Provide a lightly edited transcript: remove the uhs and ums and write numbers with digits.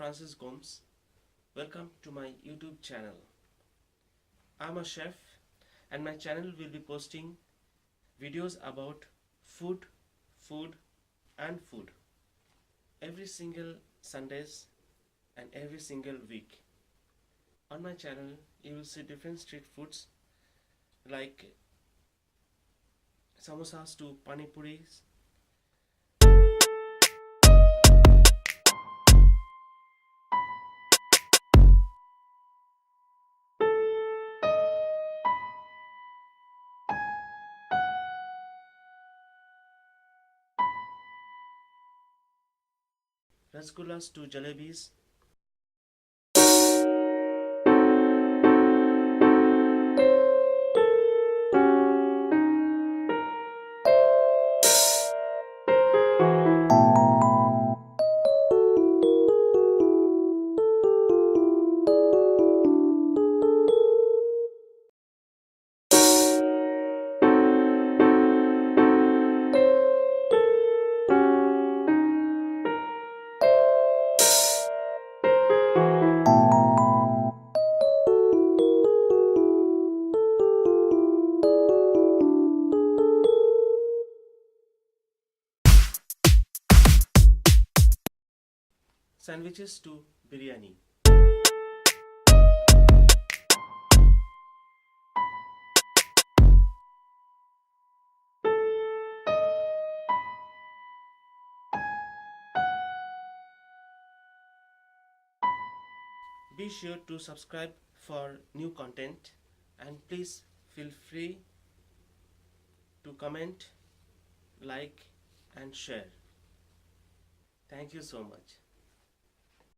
Francis Gomes. Welcome to my YouTube channel. I'm a chef and my channel will be posting videos about food and food every single Sundays and every single week. On my channel you will see different street foods like samosas to pani puris. Rasgullas to jalebis. Sandwiches to biryani. Be sure to subscribe for new content and please feel free to comment, like and share. Thank you so much.